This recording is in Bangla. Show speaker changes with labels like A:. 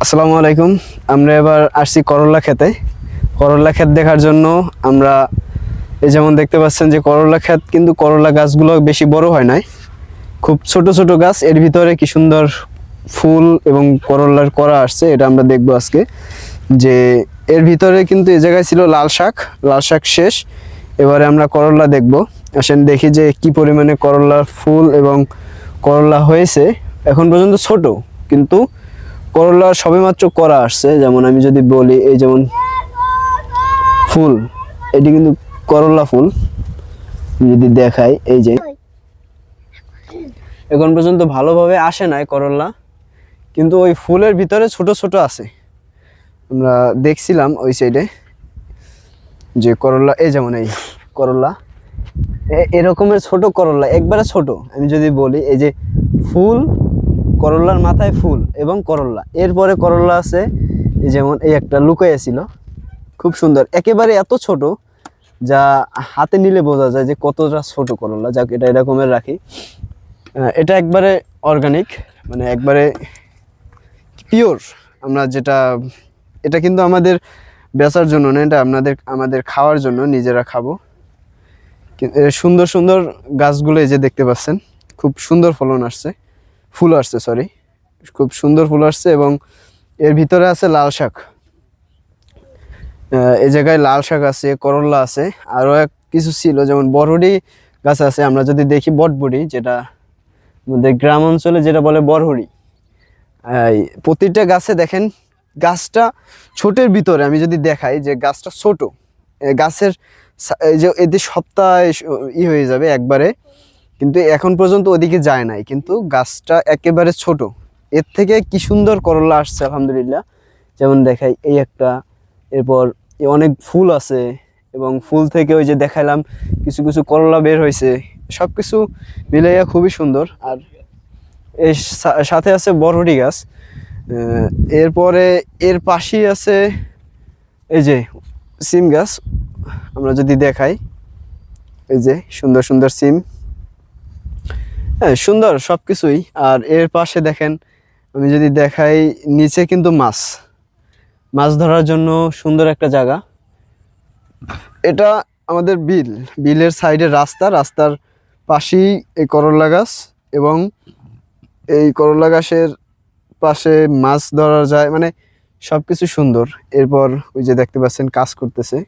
A: আসসালামু আলাইকুম। আমরা এবার আসছি করল্লা খেতে। করল্লা ক্ষেত দেখার জন্য আমরা এই যেমন দেখতে পাচ্ছেন যে করল্লা ক্ষেত, কিন্তু করল্লা গাছগুলো বেশি বড় হয় নাই, খুব ছোট ছোট গাছ। এর ভিতরে কি সুন্দর ফুল এবং করল্লার করা আসছে, এটা আমরা দেখবো আজকে। যে এর ভিতরে কিন্তু এই জায়গায় ছিল লাল শাক, লাল শাক শেষ, এবারে আমরা করল্লা দেখব। আসেন দেখি যে কি পরিমাণে করল্লার ফুল এবং করল্লা হয়েছে। এখন পর্যন্ত ছোট, কিন্তু করলা সবেমাত্র করা আসছে। যেমন আমি যদি বলি, এই যেমন ফুল, এটি কিন্তু করলা ফুল। যদি দেখাই, এই যে এখন পর্যন্ত ভালোভাবে আসে নাই করলা, কিন্তু ওই ফুলের ভিতরে ছোট ছোট আছে। আমরা দেখছিলাম ওই সাইডে যে করলা, এই যেমন এই করলা, এরকমের ছোট করলা, একবারে ছোট। আমি যদি বলি, এই যে ফুল, করল্লার মাথায় ফুল এবং করল্লা, এরপরে করল্লা আছে। এই যেমন এই একটা লুকাইয়া ছিল, খুব সুন্দর, একেবারে এত ছোট যা হাতে নিলে বোঝা যায় যে কতটা ছোট করল্লা। যাক, এটা এরকমের রাখি। এটা একবারে অর্গানিক, মানে একবারে পিওর। আমরা যেটা, এটা কিন্তু আমাদের বেচার জন্য না, এটা আমাদের খাওয়ার জন্য, নিজেরা খাবো। সুন্দর সুন্দর গাছগুলো এই যে দেখতে পাচ্ছেন, খুব সুন্দর ফলন আসছে, ফুল আসছে, সরি, খুব সুন্দর ফুল আসছে। এবং এর ভিতরে আছে লাল শাক। এই জায়গায় লাল শাক আছে, করল্লা আছে, আরও কিছু ছিল, যেমন বরবটি গাছ আছে। আমরা যদি দেখি বটবটি, যেটা আমাদের গ্রাম অঞ্চলে যেটা বলে বরহড়ি, প্রতিটা গাছে দেখেন গাছটা ছোটের ভিতরে। আমি যদি দেখাই যে গাছটা ছোট, গাছের এই যে এদের সপ্তাহে হয়ে যাবে একবারে, কিন্তু এখন পর্যন্ত ওদিকে যায় নাই, কিন্তু গাছটা একেবারে ছোট। এর থেকে কি সুন্দর করলা আসছে, আলহামদুলিল্লাহ। যেমন দেখাই, এই একটা, এরপর অনেক ফুল আছে, এবং ফুল থেকে ওই যে দেখাইলাম কিছু কিছু করলা বের হয়েছে। সব কিছু মিলাইয়া খুবই সুন্দর। আর এর সাথে আছে বরবটি গাছ। এরপরে এর পাশেই আছে এই যে সিম গাছ। আমরা যদি দেখাই, এই যে সুন্দর সুন্দর সিম, হ্যাঁ সুন্দর সব কিছুই। আর এর পাশে দেখেন, আমি যদি দেখাই, নিচে কিন্তু মাছ মাছ ধরার জন্য সুন্দর একটা জায়গা। এটা আমাদের বিলের সাইডে রাস্তার পাশেই এই করলা গাছ, এবং এই করলা গাছের পাশে মাছ ধরা যায়, মানে সবকিছু সুন্দর। এরপর ওই যে দেখতে পাচ্ছেন কাজ করতেছে।